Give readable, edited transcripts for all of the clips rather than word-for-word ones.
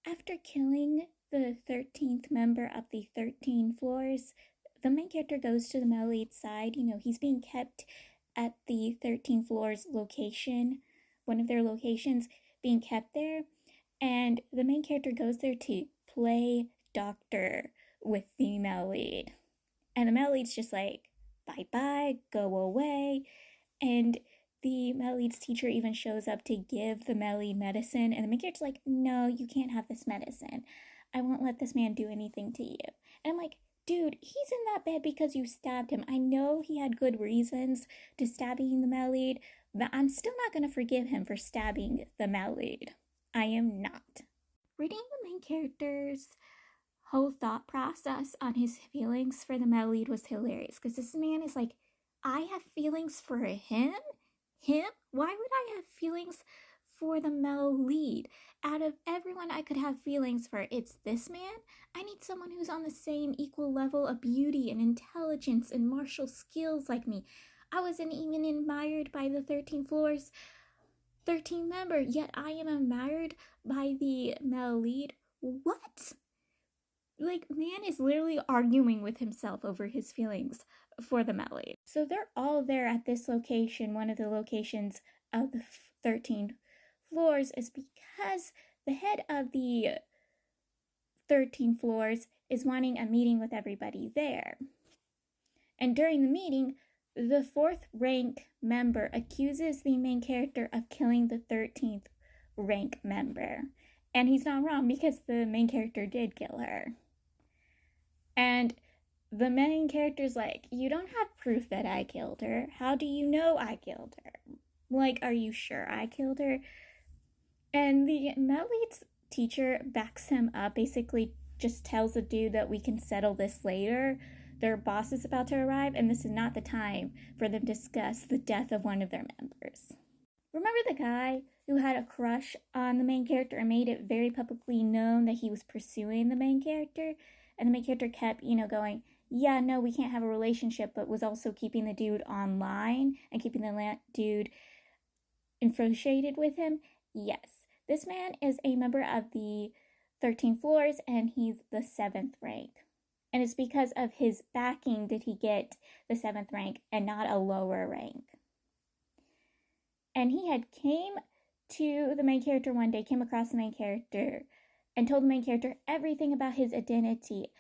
After killing the 13th member of the 13 floors, the main character goes to the male lead's side. He's being kept at the 13 floors location, one of their locations, being kept there. And the main character goes there to play doctor with the male lead. And the male lead's just like, bye-bye, go away. And the male lead's teacher even shows up to give the male lead medicine. And the main character's like, no, you can't have this medicine. I won't let this man do anything to you. And I'm like, dude, he's in that bed because you stabbed him. I know he had good reasons to stabbing the male lead, but I'm still not going to forgive him for stabbing the male lead. I am not. Reading the main character's whole thought process on his feelings for the male lead was hilarious, because this man is like, I have feelings for him? Why would I have feelings for the male lead? Out of everyone I could have feelings for, it's this man? I need someone who's on the same equal level of beauty and intelligence and martial skills like me. I wasn't even admired by the 13 floors 13 member, yet I am admired by the male lead. What? Like, man is literally arguing with himself over his feelings for the male lead. So they're all there at this location. One of the locations of the 13 floors is because the head of the 13 floors is wanting a meeting with everybody there. And during the meeting, the 4th rank member accuses the main character of killing the 13th rank member. And he's not wrong, because the main character did kill her. And the main character's like, you don't have proof that I killed her. How do you know I killed her? Like, are you sure I killed her? And the male lead's teacher backs him up, basically just tells the dude that we can settle this later. Their boss is about to arrive, and this is not the time for them to discuss the death of one of their members. Remember the guy who had a crush on the main character and made it very publicly known that he was pursuing the main character? And the main character kept, going, yeah, no, we can't have a relationship, but was also keeping the dude online and keeping the dude infatuated with him? Yes. This man is a member of the 13 floors, and he's the 7th rank. And it's because of his backing did he get the 7th rank and not a lower rank. And he had came to the main character one day, came across the main character, and told the main character everything about his identity.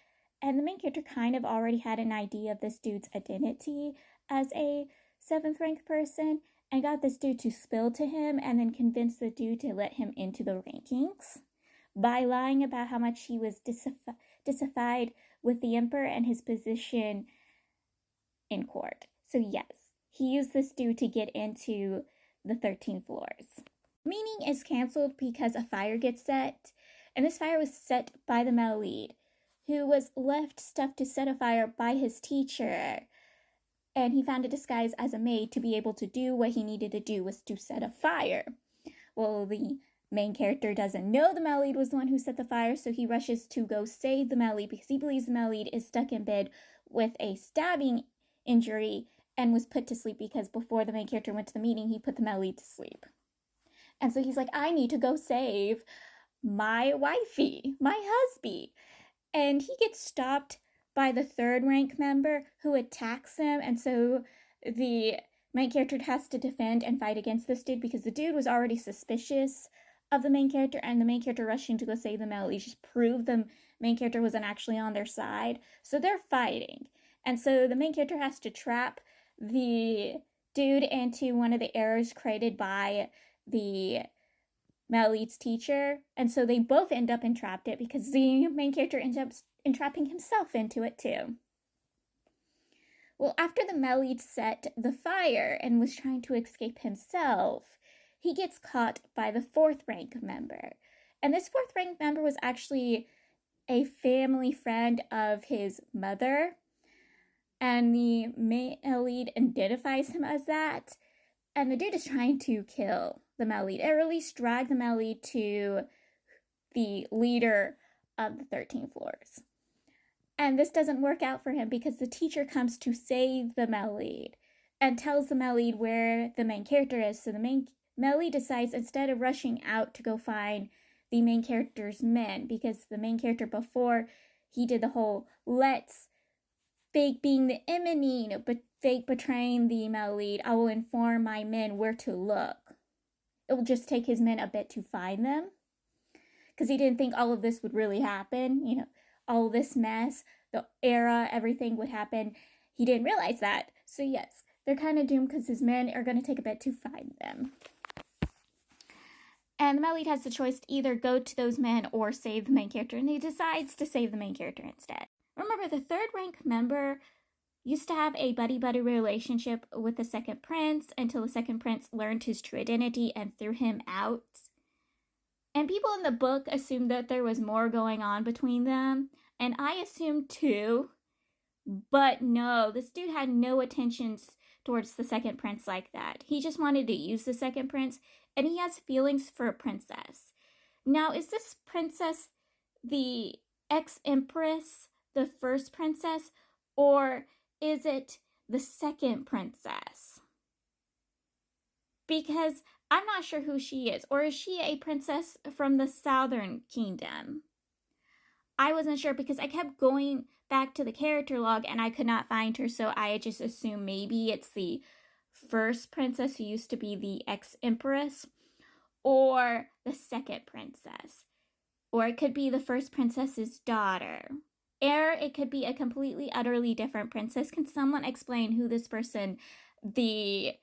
And the main character kind of already had an idea of this dude's identity as a 7th rank person, and got this dude to spill to him, and then convinced the dude to let him into the rankings by lying about how much he was dissatisfied with the emperor and his position in court. So yes, he used this dude to get into the 13 floors. Meeting is canceled because a fire gets set, and this fire was set by the male lead, who was left stuff to set a fire by his teacher, and he found a disguise as a maid to be able to do what he needed to do, was to set a fire. Well, the main character doesn't know the male lead was the one who set the fire, so he rushes to go save the male lead because he believes the male lead is stuck in bed with a stabbing injury and was put to sleep because before the main character went to the meeting, he put the male lead to sleep. And so he's like, I need to go save my wifey, my husband. And he gets stopped by the 3rd rank member who attacks him, and so the main character has to defend and fight against this dude because the dude was already suspicious of the main character, and the main character rushing to go save the male lead just proved the main character wasn't actually on their side. So they're fighting. And so the main character has to trap the dude into one of the errors created by the male lead's teacher. And so they both end up entrapped it because the main character ends up entrapping himself into it too. Well, after the male lead set the fire and was trying to escape himself, he gets caught by the 4th rank member. And this 4th rank member was actually a family friend of his mother. And the male lead identifies him as that. And the dude is trying to kill the male lead, or at least drag the male lead to the leader of the 13 floors. And this doesn't work out for him because the teacher comes to save the male lead and tells the male lead where the main character is. So the male lead decides, instead of rushing out to go find the main character's men, because the main character before, he did the whole let's fake being the enemy, but fake betraying the male lead. I will inform my men where to look. It will just take his men a bit to find them, because he didn't think all of this would really happen. All this mess, the era, everything would happen. He didn't realize that. So yes, they're kind of doomed because his men are going to take a bit to find them. And the male lead has the choice to either go to those men or save the main character, and he decides to save the main character instead. Remember, the third rank member used to have a buddy-buddy relationship with the second prince until the second prince learned his true identity and threw him out. And people in the book assumed that there was more going on between them, and I assumed too. But no, this dude had no attentions towards the second prince like that. He just wanted to use the second prince, and he has feelings for a princess. Now, is this princess the ex-empress, the first princess, or is it the second princess? Because I'm not sure who she is. Or is she a princess from the southern kingdom? I wasn't sure because I kept going back to the character log and I could not find her, so I just assumed maybe it's the first princess who used to be the ex-empress, or the second princess. Or it could be the first princess's daughter. Or it could be a completely, utterly different princess. Can someone explain who this person, the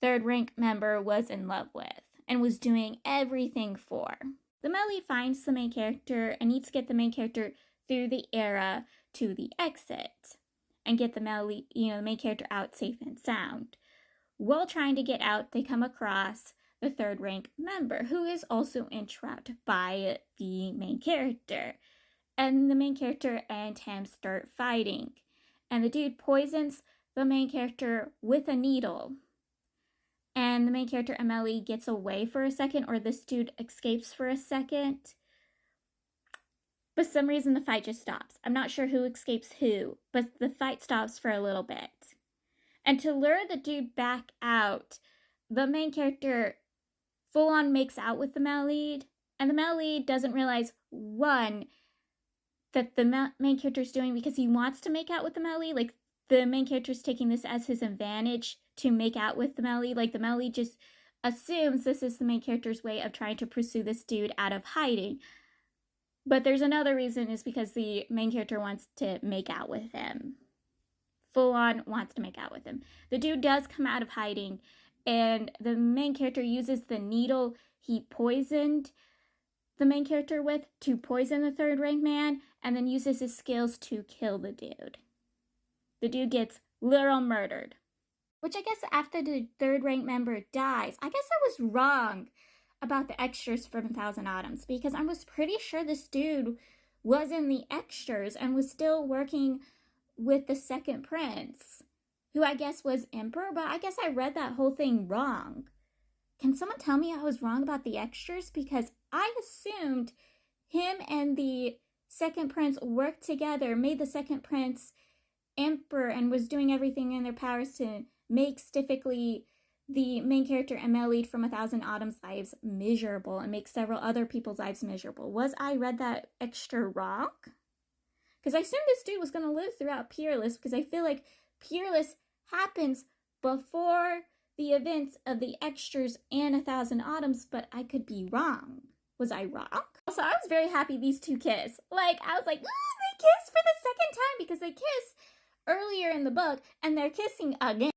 third rank member, was in love with and was doing everything for? The male lead finds the main character and needs to get the main character through the era to the exit and get the male lead, the main character out safe and sound. While trying to get out, they come across the third rank member who is also entrapped by the main character. And the main character and him start fighting. And the dude poisons the main character with a needle. And the main character, Emily, gets away for a second, or this dude escapes for a second. But for some reason, the fight just stops. I'm not sure who escapes who, but the fight stops for a little bit. And to lure the dude back out, the main character full-on makes out with the male lead. And the male lead doesn't realize, one, that the main character is doing because he wants to make out with the male lead. Like, the main character is taking this as his advantage to make out with the male lead. Like, the male lead just assumes this is the main character's way of trying to pursue this dude out of hiding. But there's another reason, is because the main character wants to make out with him. Full on wants to make out with him. The dude does come out of hiding, and the main character uses the needle he poisoned the main character with to poison the third rank man, and then uses his skills to kill the dude. The dude gets literal murdered. Which I guess after the third rank member dies, I guess I was wrong about the extras from 1000 Autumns, because I was pretty sure this dude was in the extras and was still working with the second prince, who I guess was emperor, but I guess I read that whole thing wrong. Can someone tell me I was wrong about the extras? Because I assumed him and the second prince worked together, made the second prince emperor, and was doing everything in their powers to make specifically the main character and male lead from 1000 Autumn's lives miserable and make several other people's lives miserable. Was I read that extra wrong? Because I assumed this dude was going to live throughout Peerless, because I feel like Peerless happens before the events of the extras and 1000 Autumns, but I could be wrong. Was I wrong? Also, I was very happy these two kiss. Like, I was like, ooh, they kiss for the second time, because they kiss earlier in the book, and they're kissing again.